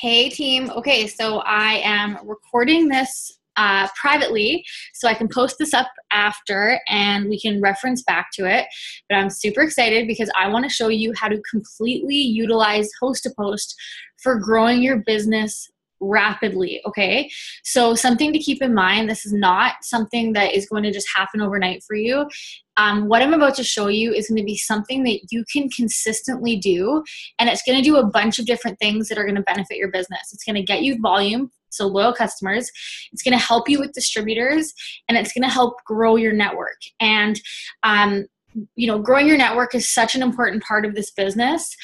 Hey team. Okay, so I am recording this privately so I can post this up after and we can reference back to it. But I'm super excited because I want to show you how to completely utilize Host-to-Post for growing your business rapidly. Okay, so something to keep in mind, this is not something that is going to just happen overnight for you. What I'm about to show you is going to be something that you can consistently do, and it's going to do a bunch of different things that are going to benefit your business. It's going to get you volume, so loyal customers. It's going to help you with distributors, and it's going to help grow your network. And growing your network is such an important part of this business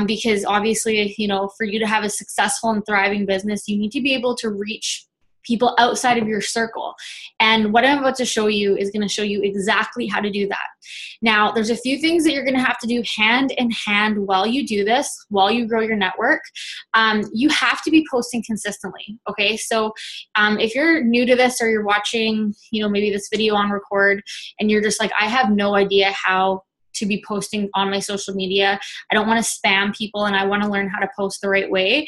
because obviously, for you to have a successful and thriving business, you need to be able to reach people outside of your circle. And what I'm about to show you is going to show you exactly how to do that. Now, there's a few things that you're going to have to do hand in hand while you do this, while you grow your network. You have to be posting consistently. Okay. So if you're new to this or you're watching, maybe this video on record and you're just like, I have no idea how to be posting on my social media. I don't want to spam people and I want to learn how to post the right way.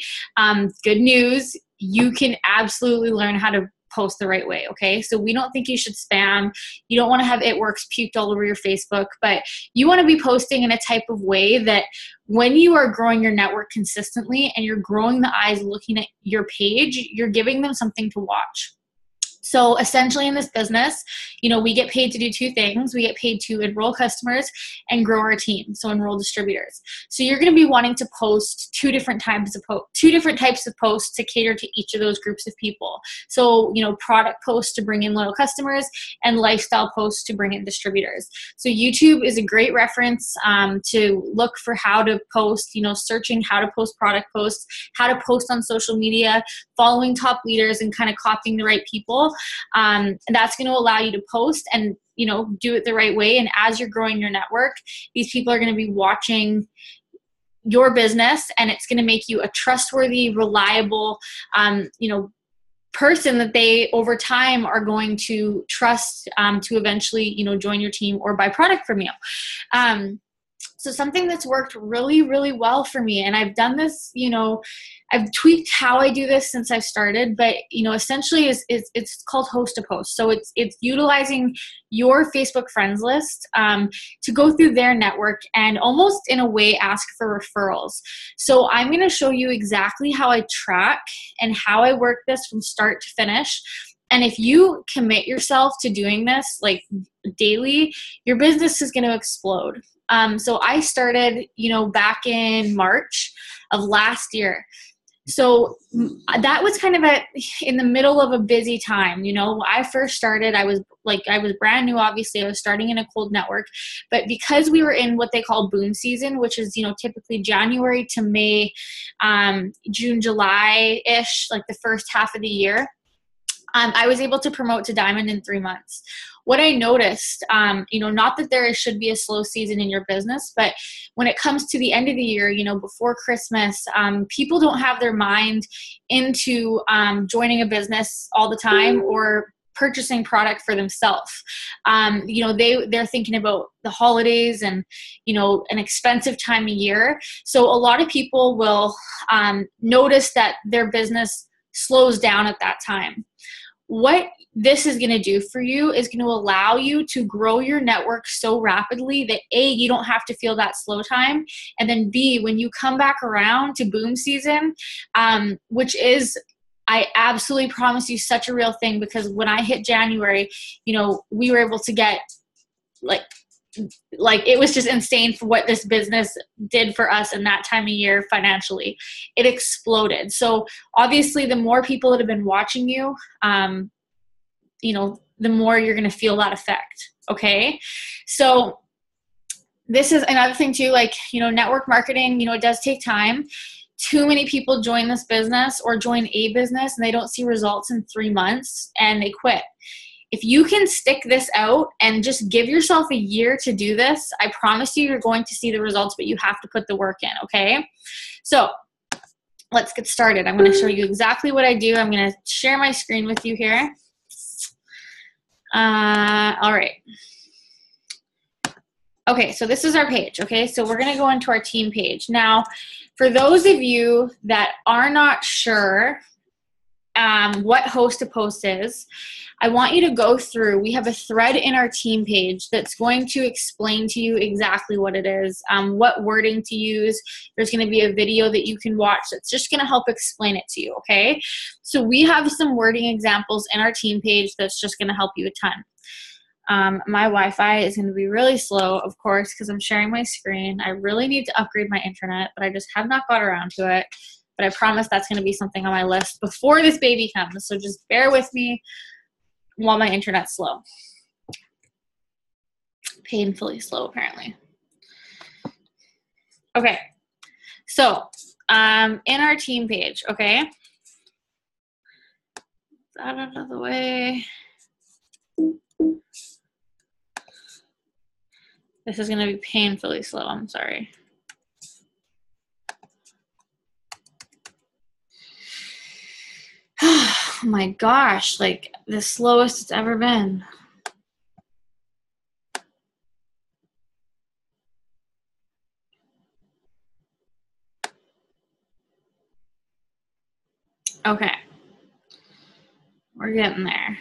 Good news. You can absolutely learn how to post the right way, okay? So we don't think you should spam. You don't want to have it works puked all over your Facebook, but you want to be posting in a type of way that when you are growing your network consistently and you're growing the eyes looking at your page, you're giving them something to watch. So essentially in this business, we get paid to do two things. We get paid to enroll customers and grow our team, so enroll distributors. So you're going to be wanting to post two different types of posts to cater to each of those groups of people. So, product posts to bring in loyal customers and lifestyle posts to bring in distributors. So YouTube is a great reference to look for how to post, searching how to post product posts, how to post on social media, following top leaders and kind of copying the right people. And that's going to allow you to post and, do it the right way. And as you're growing your network, these people are going to be watching your business, and it's going to make you a trustworthy, reliable, person that they over time are going to trust to eventually, join your team or buy product from you. So something that's worked really, really well for me, and I've done this, I've tweaked how I do this since I've started, but, essentially it's called Host-to-Post. So it's utilizing your Facebook friends list to go through their network and almost in a way ask for referrals. So I'm going to show you exactly how I track and how I work this from start to finish. And if you commit yourself to doing this like daily, your business is going to explode. So I started, back in March of last year. So that was kind of in the middle of a busy time. When I first started, I was brand new, obviously. I was starting in a cold network, but because we were in what they call boom season, which is, typically January to May, June, July-ish, like the first half of the year, I was able to promote to Diamond in 3 months. What I noticed, not that there should be a slow season in your business, but when it comes to the end of the year, before Christmas, people don't have their mind into joining a business all the time or purchasing product for themselves. They're thinking about the holidays and, an expensive time of year. So a lot of people will notice that their business slows down at that time. What this is going to do for you is going to allow you to grow your network so rapidly that A, you don't have to feel that slow time. And then B, when you come back around to boom season, which is, I absolutely promise you, such a real thing, because when I hit January, we were able to get like it was just insane for what this business did for us in that time of year financially. It exploded. So obviously the more people that have been watching you, the more you're going to feel that effect. Okay. So this is another thing too, network marketing, it does take time. Too many people join this business or join a business and they don't see results in 3 months and they quit. If you can stick this out and just give yourself a year to do this, I promise you're going to see the results, but you have to put the work in, okay? So let's get started. I'm going to show you exactly what I do. I'm going to share my screen with you here. All right. Okay, so this is our page, okay? So we're going to go into our team page. Now, For those of you that are not sure what host to post is, I want you to go through. We have a thread in our team page that's going to explain to you exactly what it is, what wording to use. There's going to be a video that you can watch that's just going to help explain it to you, okay? So we have some wording examples in our team page that's just going to help you a ton. My Wi-Fi is going to be really slow, of course, because I'm sharing my screen. I really need to upgrade my internet, but I just have not got around to it. But I promise that's going to be something on my list before this baby comes. So just bear with me while my internet's slow. Painfully slow, apparently. Okay. So in our team page, okay. That out of the way. This is going to be painfully slow. I'm sorry. Oh my gosh, like the slowest it's ever been. Okay. We're getting there.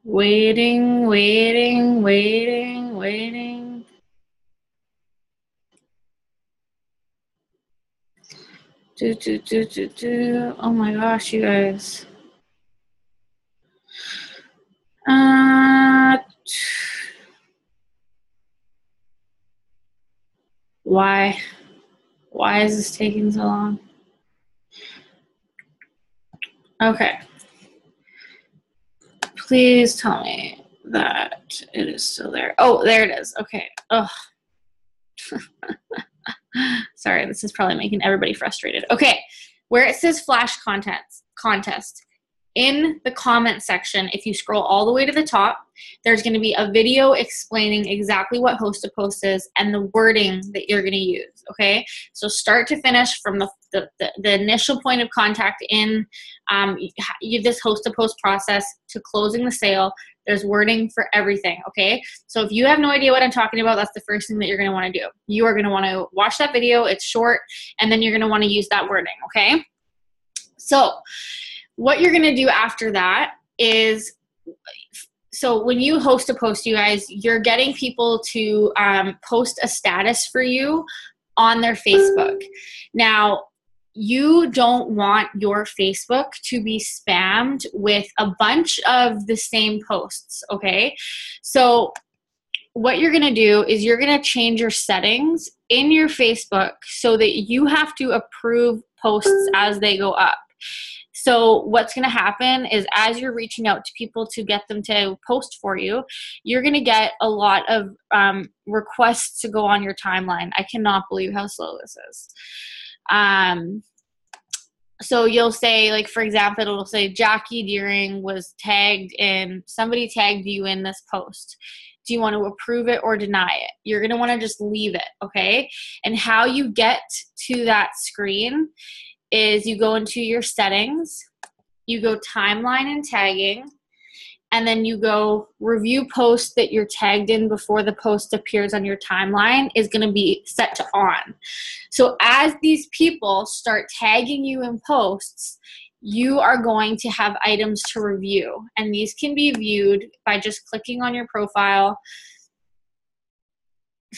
Waiting, waiting, waiting, waiting. Oh my gosh, you guys. Why? Why is this taking so long? Okay. Please tell me that it is still there. Oh, there it is. Okay. Oh. Sorry, this is probably making everybody frustrated. Okay. Where it says flash contest, in the comment section, if you scroll all the way to the top, there's going to be a video explaining exactly what host to post is and the wording that you're going to use, okay? So start to finish from the initial point of contact in this host to post process to closing the sale. There's wording for everything, okay? So if you have no idea what I'm talking about, that's the first thing that you're going to want to do. You are going to want to watch that video. It's short, and then you're going to want to use that wording, okay? So what you're going to do after that is, so when you host a post, you guys, you're getting people to post a status for you on their Facebook. Now, you don't want your Facebook to be spammed with a bunch of the same posts, okay? So what you're going to do is you're going to change your settings in your Facebook so that you have to approve posts as they go up. So what's going to happen is as you're reaching out to people to get them to post for you, you're going to get a lot of requests to go on your timeline. I cannot believe how slow this is. So you'll say, like, for example, it'll say Jackie Deering was tagged in, somebody tagged you in this post. Do you want to approve it or deny it? You're going to want to just leave it, okay? And how you get to that screen is you go into your settings, you go timeline and tagging, and then you go review post that you're tagged in before the post appears on your timeline is going to be set to on. So as these people start tagging you in posts, you are going to have items to review. And these can be viewed by just clicking on your profile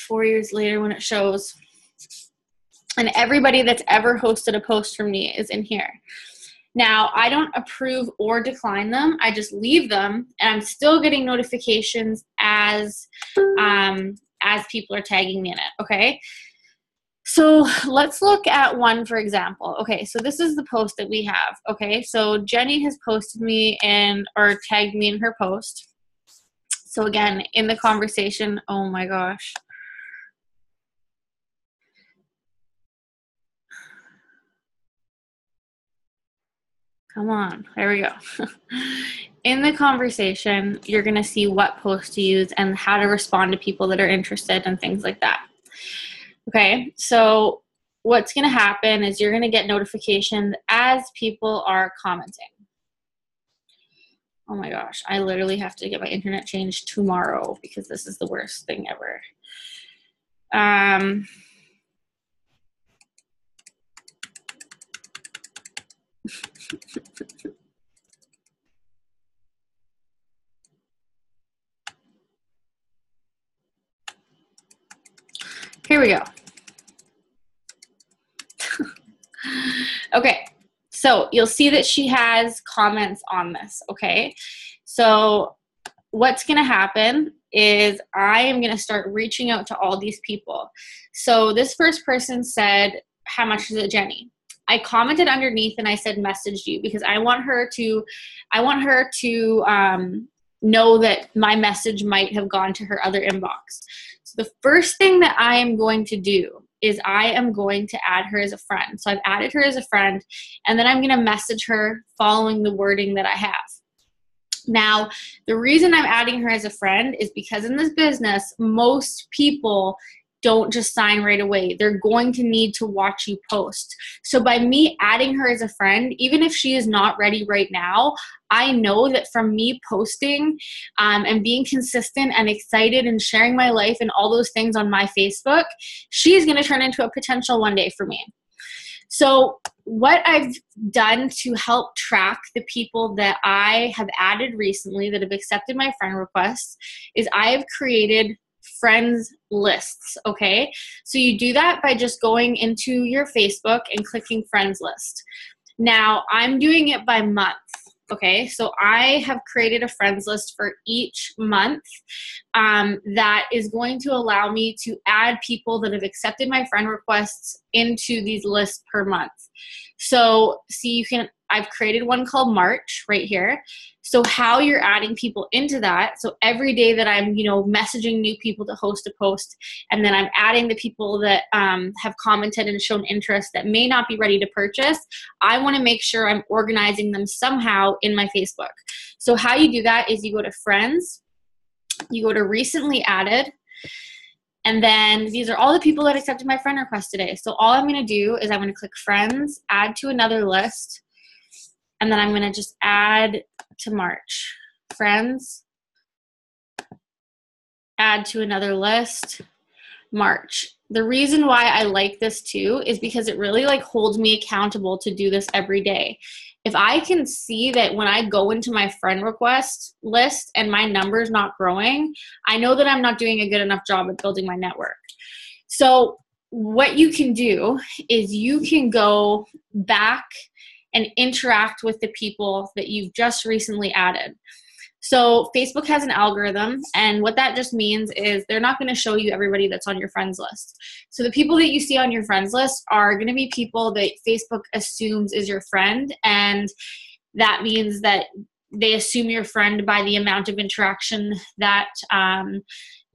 4 years later when it shows. And everybody that's ever hosted a post from me is in here. Now, I don't approve or decline them. I just leave them, and I'm still getting notifications as people are tagging me in it, okay? So let's look at one, for example. Okay, so this is the post that we have, okay? So Jenny has posted me in, or tagged me in her post. So again, in the conversation, oh my gosh. Come on, there we go. In the conversation, you're going to see what post to use and how to respond to people that are interested and things like that. Okay, so what's going to happen is you're going to get notifications as people are commenting. Oh my gosh, I literally have to get my internet changed tomorrow because this is the worst thing ever. Here we go. Okay, so you'll see that she has comments on this, okay? So what's gonna happen is I am gonna start reaching out to all these people. So this first person said, how much is it, Jenny? I commented underneath and I said, messaged you, because I want her to know that my message might have gone to her other inbox. So the first thing that I am going to do is I am going to add her as a friend. So I've added her as a friend, and then I'm going to message her following the wording that I have. Now, the reason I'm adding her as a friend is because in this business, most people don't just sign right away. They're going to need to watch you post. So by me adding her as a friend, even if she is not ready right now, I know that from me posting and being consistent and excited and sharing my life and all those things on my Facebook, she's going to turn into a potential one day for me. So what I've done to help track the people that I have added recently that have accepted my friend requests is I have created friends lists, okay? So you do that by just going into your Facebook and clicking friends list. Now, I'm doing it by month, okay? So I have created a friends list for each month that is going to allow me to add people that have accepted my friend requests into these lists per month. So see, I've created one called March right here. So how you're adding people into that, so every day that I'm, messaging new people to host a post, and then I'm adding the people that have commented and shown interest that may not be ready to purchase, I want to make sure I'm organizing them somehow in my Facebook. So how you do that is you go to friends, you go to recently added, and then these are all the people that accepted my friend request today. So all I'm going to do is I'm going to click friends, add to another list, and then I'm going to just add to March. Friends, add to another list, March. The reason why I like this too is because it really holds me accountable to do this every day. If I can see that when I go into my friend request list and my number's not growing, I know that I'm not doing a good enough job at building my network. So what you can do is you can go back and interact with the people that you've just recently added. So Facebook has an algorithm, and what that just means is they're not going to show you everybody that's on your friends list. So the people that you see on your friends list are going to be people that Facebook assumes is your friend, and that means that they assume your friend by the amount of interaction that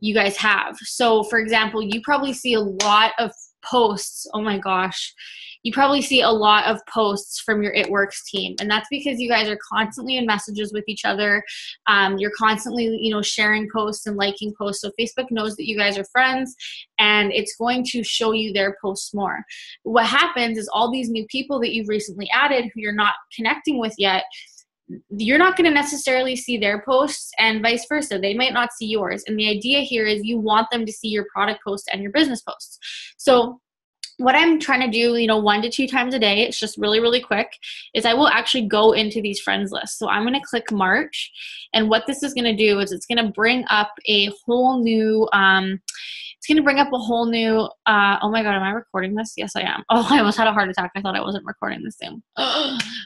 you guys have. So for example, you probably see a lot of posts, oh my gosh, you probably see a lot of posts from your It Works team. And that's because you guys are constantly in messages with each other. You're constantly, sharing posts and liking posts. So Facebook knows that you guys are friends, and it's going to show you their posts more. What happens is all these new people that you've recently added who you're not connecting with yet, you're not going to necessarily see their posts, and vice versa. They might not see yours. And the idea here is you want them to see your product posts and your business posts. So what I'm trying to do, 1 to 2 times a day, it's just really, really quick, is I will actually go into these friends lists. So I'm going to click March, and what this is going to do is it's going to bring up a whole new, oh my God, am I recording this? Yes, I am. Oh, I almost had a heart attack. I thought I wasn't recording this thing.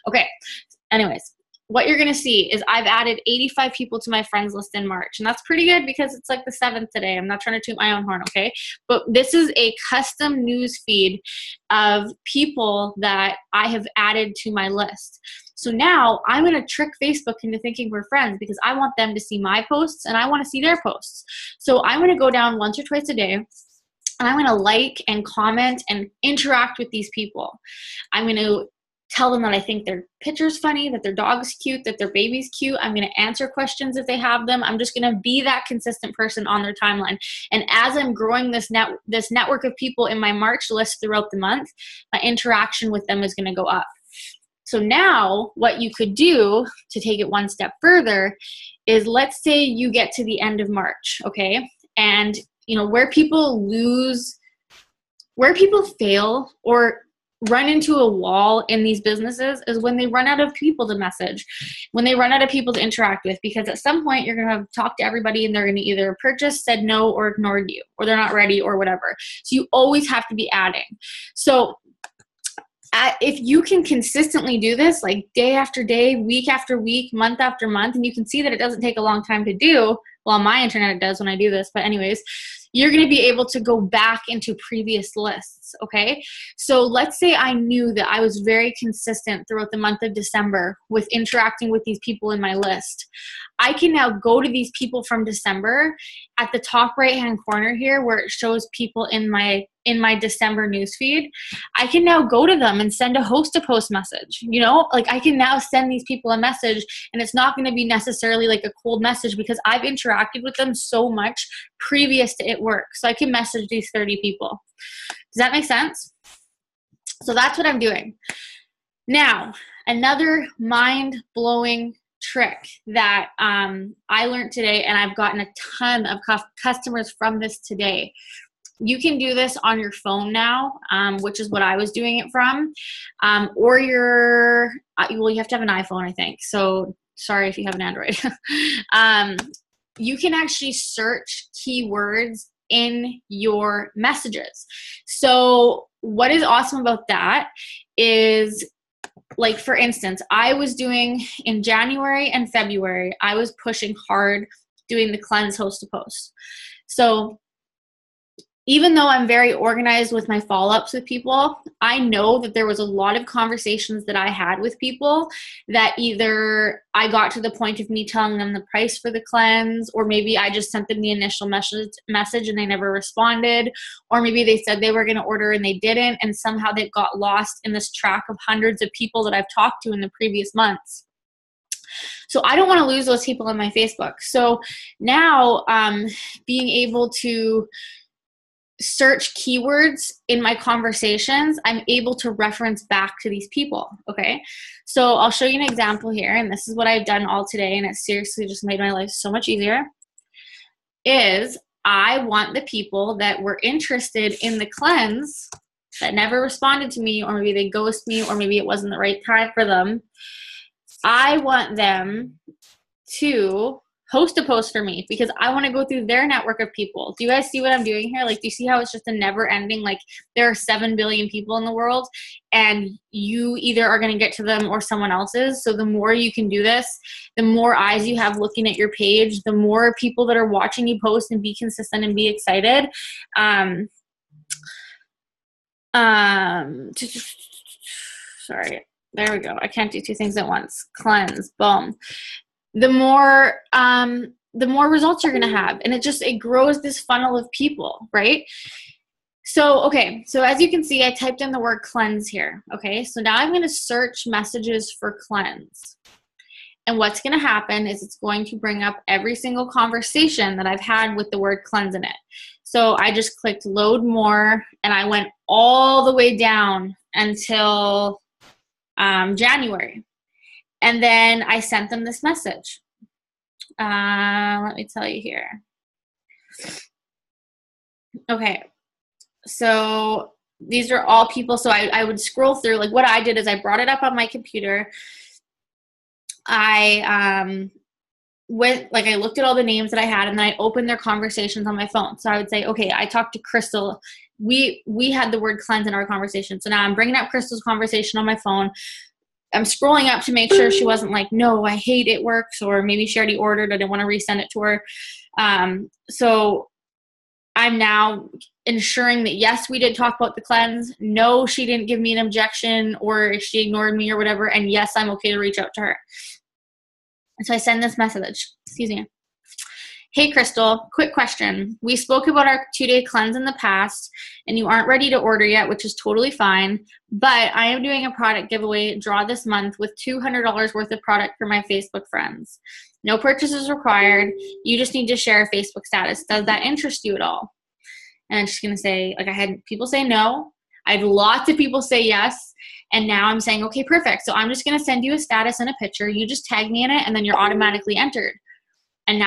Okay. Anyways, what you're going to see is I've added 85 people to my friends list in March. And that's pretty good because it's the 7th today. I'm not trying to toot my own horn, okay? But this is a custom news feed of people that I have added to my list. So now I'm going to trick Facebook into thinking we're friends because I want them to see my posts and I want to see their posts. So I'm going to go down once or twice a day, and I'm going to like and comment and interact with these people. I'm going to tell them that I think their picture's funny, that their dog's cute, that their baby's cute. I'm going to answer questions if they have them. I'm just going to be that consistent person on their timeline. And as I'm growing this network of people in my March list throughout the month, my interaction with them is going to go up. So now what you could do to take it one step further is, let's say you get to the end of March, okay? And where people fail or run into a wall in these businesses is when they run out of people to message, when they run out of people to interact with, because at some point you're going to have talked to everybody and they're going to either purchase, said no, or ignored you, or they're not ready or whatever. So you always have to be adding. So if you can consistently do this, like day after day, week after week, month after month, and you can see that it doesn't take a long time to do, well, on my internet it does when I do this, but anyways, you're going to be able to go back into previous lists, okay? So let's say I knew that I was very consistent throughout the month of December with interacting with these people in my list. I can now go to these people from December at the top right-hand corner here where it shows people in my December newsfeed. I can now go to them and send a host-to-post message, like I can now send these people a message, and it's not going to be necessarily like a cold message because I've interacted with them so much previous to it work. So I can message these 30 people. Does that make sense? So that's what I'm doing. Now, another mind-blowing trick that I learned today, and I've gotten a ton of customers from this today. You can do this on your phone now, which is what I was doing it from, or you have to have an iPhone, I think. So sorry if you have an Android. You can actually search keywords in your messages. So what is awesome about that is, like, for instance, I was doing in January and February, I was pushing hard doing the cleanse host to post. So even though I'm very organized with my follow-ups with people, I know that there was a lot of conversations that I had with people that either I got to the point of me telling them the price for the cleanse, or maybe I just sent them the initial message and they never responded, or maybe they said they were going to order and they didn't, and somehow they got lost in this track of hundreds of people that I've talked to in the previous months. So I don't want to lose those people on my Facebook. So now being able to search keywords in my conversations, I'm able to reference back to these people, okay? So I'll show you an example here, and this is what I've done all today, and it seriously just made my life so much easier, is I want the people that were interested in the cleanse that never responded to me, or maybe they ghost me, or maybe it wasn't the right time for them. I want them to host a post for me because I want to go through their network of people. Do you guys see what I'm doing here? Like, do you see how it's just a never ending, like there are 7 billion people in the world and you either are going to get to them or someone else's. So the more you can do this, the more eyes you have looking at your page, the more people that are watching you post, and be consistent and be excited. Sorry, there we go. I can't do two things at once. Cleanse, boom. The more results you're going to have. And it grows this funnel of people, right? So, okay. So as you can see, I typed in the word cleanse here. Okay. So now I'm going to search messages for cleanse. And what's going to happen is it's going to bring up every single conversation that I've had with the word cleanse in it. So I just clicked load more, and I went all the way down until January. And then I sent them this message. Let me tell you here. Okay. So these are all people. So I would scroll through. Like, what I did is I brought it up on my computer. I I looked at all the names that I had, and then I opened their conversations on my phone. So I would say, okay, I talked to Crystal. We had the word cleanse in our conversation. So now I'm bringing up Crystal's conversation on my phone. I'm scrolling up to make sure she wasn't like, no, I hate it works, or maybe she already ordered, I didn't want to resend it to her. So I'm now ensuring that, yes, we did talk about the cleanse. No, she didn't give me an objection, or she ignored me or whatever. And yes, I'm okay to reach out to her. And so I send this message. Excuse me. Hey, Crystal, quick question. We spoke about our 2-day cleanse in the past, and you aren't ready to order yet, which is totally fine. But I am doing a product giveaway draw this month with $200 worth of product for my Facebook friends. No purchases required. You just need to share a Facebook status. Does that interest you at all? And she's going to say, like, I had people say no. I had lots of people say yes. And now I'm saying, okay, perfect. So I'm just going to send you a status and a picture. You just tag me in it, and then you're automatically entered. And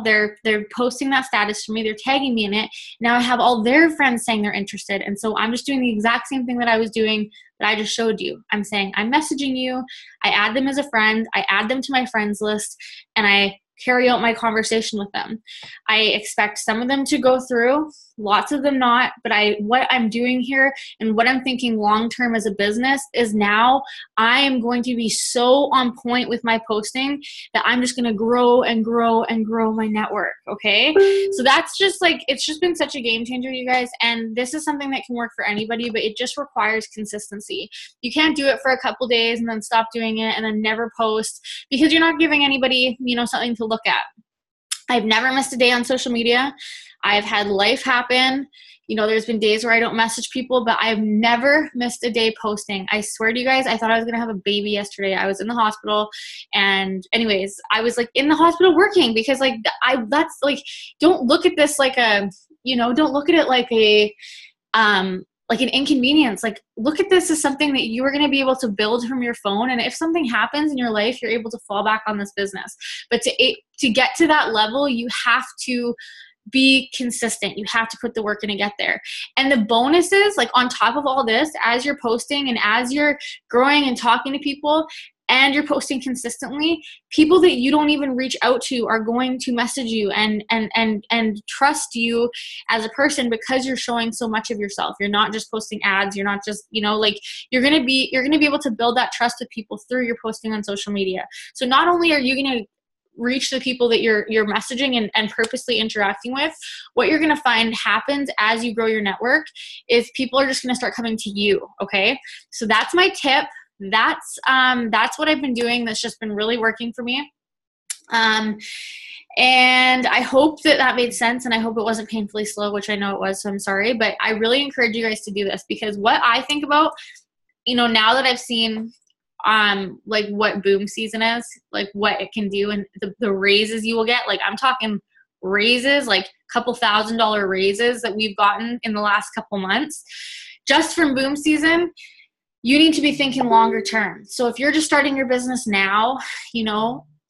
they're posting that status for me. They're tagging me in it. Now I have all their friends saying they're interested. And so I'm just doing the exact same thing that I was doing that I just showed you. I'm saying, I'm messaging you. I add them as a friend. I add them to my friends list, and I carry out my conversation with them. I expect some of them to go through, lots of them not, but what I'm doing here and what I'm thinking long-term as a business is now I am going to be so on point with my posting that I'm just going to grow and grow and grow my network. Okay. So that's just like, it's just been such a game changer, you guys. And this is something that can work for anybody, but it just requires consistency. You can't do it for a couple days and then stop doing it and then never post, because you're not giving anybody, something to look at. I've never missed a day on social media. I've had life happen. There's been days where I don't message people, but I've never missed a day posting. I swear to you guys, I thought I was going to have a baby yesterday. I was in the hospital, and anyways, I was like in the hospital working because that's like, don't look at this like don't look at it like like an inconvenience. Like, look at this as something that you are going to be able to build from your phone. And if something happens in your life, you're able to fall back on this business. But to get to that level, you have to be consistent. You have to put the work in to get there. And the bonuses, like on top of all this, as you're posting and as you're growing and talking to people, and you're posting consistently, people that you don't even reach out to are going to message you and trust you as a person because you're showing so much of yourself. You're not just posting ads. You're not just, you're going to be able to build that trust with people through your posting on social media. So not only are you going to reach the people that you're messaging and purposely interacting with, what you're going to find happens as you grow your network is people are just going to start coming to you. Okay. So that's my tip. That's what I've been doing. That's just been really working for me. And I hope that made sense, and I hope it wasn't painfully slow, which I know it was, so I'm sorry, but I really encourage you guys to do this, because what I think about, now that I've seen like what boom season is, like what it can do and the raises you will get, like I'm talking raises, like couple $1,000 raises that we've gotten in the last couple months just from boom season. You need to be thinking longer term. So if you're just starting your business now,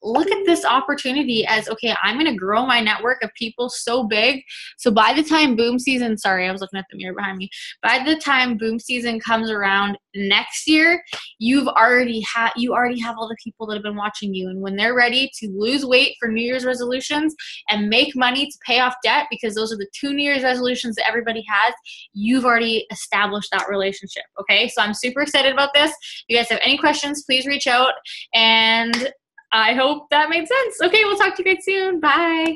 look at this opportunity as, okay, I'm going to grow my network of people so big. So by the time boom season, sorry, I was looking at the mirror behind me. By the time boom season comes around next year, you already have all the people that have been watching you. And when they're ready to lose weight for New Year's resolutions and make money to pay off debt, because those are the 2 New Year's resolutions that everybody has, you've already established that relationship. Okay. So I'm super excited about this. If you guys have any questions, please reach out, and I hope that made sense. Okay, we'll talk to you guys soon. Bye.